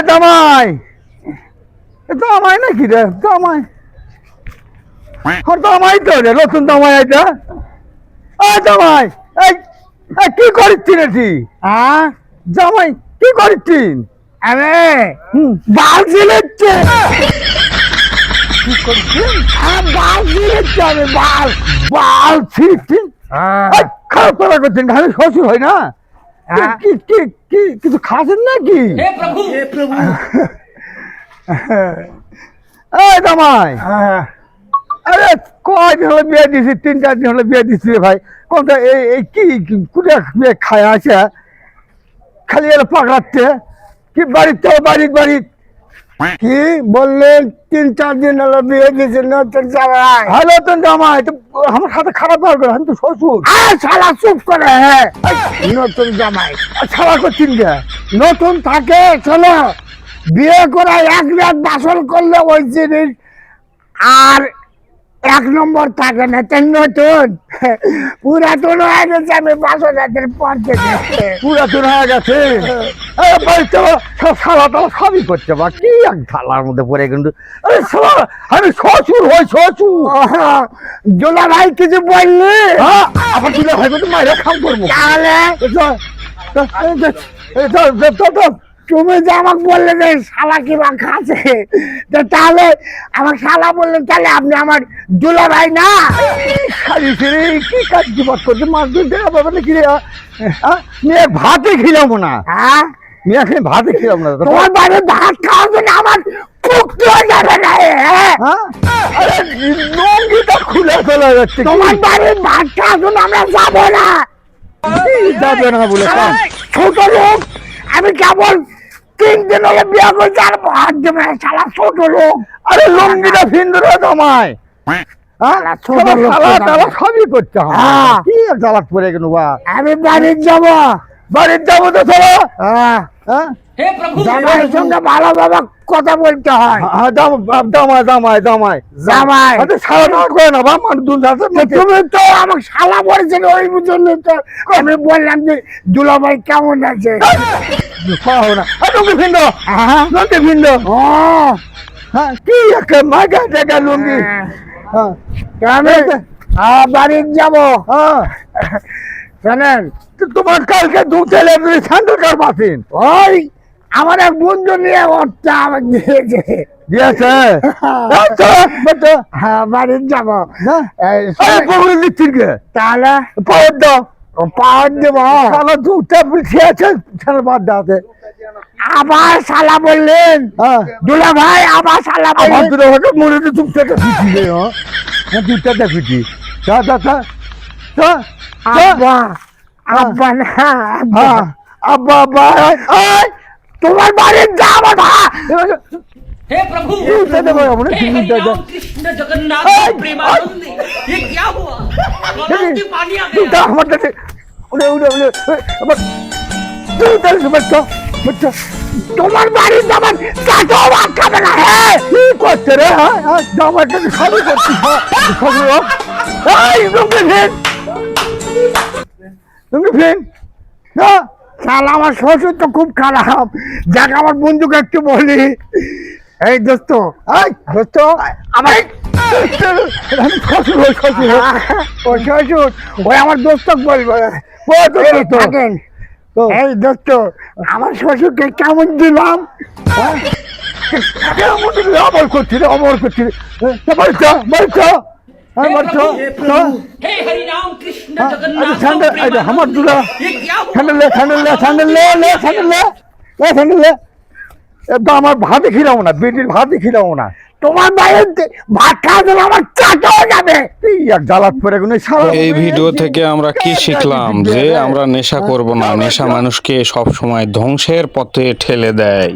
জামাই জামাই নাকি রে জামাই জামাই তো রে নতুন জামাই এটা জামাই কি করিস রে হ্যাঁ জামাই কি করিস আরে বাল ছিলেছে কি করিস বাল ছিলেছে আমি বাল বাল ছিঁড়ছিস খারাপ করা করছেন ঘরে শ্বশুর হয় না কি কি কি কিছু খাচ্ছেন নাকি জামাই আরে কয়দিন হলো বিয়ে দিছি 3-4 দিন হলো বিয়ে দিছি রে ভাই কোনটা এই কি কুড়ে বিয়ে খায় আছে খালি এর পাকড়াচ্ছে কি বাড়িতে বাড়ি কি বললেন 3-4 দিন হলো বিয়ে দিয়েছে নতুন জামাই হ্যালো তো জামাই তো আমার সাথে খারাপ ব্যবহার করে আমি তো শ্বশুর শালা চুপ করে হ্যাঁ নতুন জামাই ছাড়া করছেন কে নতুন থাকে শোনো বিয়ে করা 1 রাত বাসন করলে ওই জিনিস আর 1 নম্বর থাকে না তাই নতুন পুরাতন হয়ে গেছে আমি বাসন রাতের পর থেকে পুরাতন হয়ে গেছে বাড়িতে সালা টালা সবই করছে বা কি এক থালার মধ্যে পড়ে কিন্তু আরে শালা আমি শ্বশুর হই শ্বশুর জোলা ভাই কিছু বললি আবার তুলে ভাই তো মাইরা খাম করবো তাহলে তুমি যে আমাকে বললে যে শালা কি বা খাচ্ছে তাহলে আমার শালা বললেন তাহলে আপনি আমার দুলা ভাই না খালি ছেড়ে কি কাজ জীবন করছে মাছ ধরতে বাবা নাকি রে মেয়ে ভাতে খিলাম না হ্যাঁ মেয়ে খেয়ে ভাতে খিলাম না তোমার বাড়ির ভাত খাওয়ার জন্য আমার পুক্তি হয়ে যাবে না লঙ্গিটা খুলে চলে যাচ্ছে তোমার বাড়ির ভাত খাওয়ার জন্য আমরা যাবো না যাবে না বলে ছোট লোক আমি কেবল 3 দিন হলে বিয়ে করছি আর ভাত দেবে না শালা ছোট লোক আরে লঙ্গিটা ফিন্দর জামাই ছোট লোক সবই করতে হবে কি জ্বালাত পড়ে গেল বা আমি বাড়ির যাবো তো চলো জামাইয়ের সঙ্গে ভালোভাবে কথা বলতে হয় জামাই জামাই সারা করে না বা মানুষ তুমি তো আমাকে শালা বলছেন ওই জন্য তো আমি বললাম যে দুলাভাই কেমন আছে ভিন্ন ভিন্ন কি একটা মাগা জায়গা লুঙ্গি আমি বাড়ির যাবো শোনেন তোমার কালকে 2 ছেলে স্যান্ডেল কার পাচ্ছেন ওই আমার এক বন্ধু নিয়ে ওরটা আমাকে দিয়েছে হ্যাঁ বাড়ির যাবো দিচ্ছেন কে তাহলে পাওয়ার দাও পাওয়ার দেবো শালা 2 টেবিল খেয়েছে ছেলে বাদ দাওতে আবার শালা বললেন দুলা ভাই আবার শালা আমার বললেন দুটো ভাগে মনে তো দুটা ফিটি রে দুটা ফিটি আব্বা আব্বা না আব্বা আব্বা তোমার বাড়ির যাবো না हे प्रभु हे हरिनाम कृष्ण जगन्नाथ प्रेमानंद ये क्या हुआ गलाव की पानी आ गया আমার কাছে উড়ে বাচ্চা তোমার বাড়ির যাবেন চাটো ভাত খাবে না হ্যাঁ কি করছে রে জামার কাছে সবই করছি তুমি ফ্রেন্ড শালা আমার শ্বশুর তো খুব খারাপ যাক আমার বন্ধুকে একটু বলি এই দোস্ত আমার শ্বশুর ও শ্বশুর ওই আমার দোস্ত বলবো থাকেন এই দোস্ত আমার শ্বশুরকে কেমন দিলাম অমর করছি রে বাড়িটা हे हरिनाम कृष्ण जगन्नाथ আমার দুলা ये क्या हुआ স্যান্ডেল আমার ভাতে খিলাম না বেটির ভাতে খিলাম না তোমার বাড়িতে ভাত খাওয়ার জন্য আমার চাটো যাবে এক জ্বালাত পরে এই ভিডিও থেকে আমরা কি শিখলাম যে আমরা নেশা করব না, নেশা মানুষকে সব সময় ধ্বংসের পথে ঠেলে দেয়।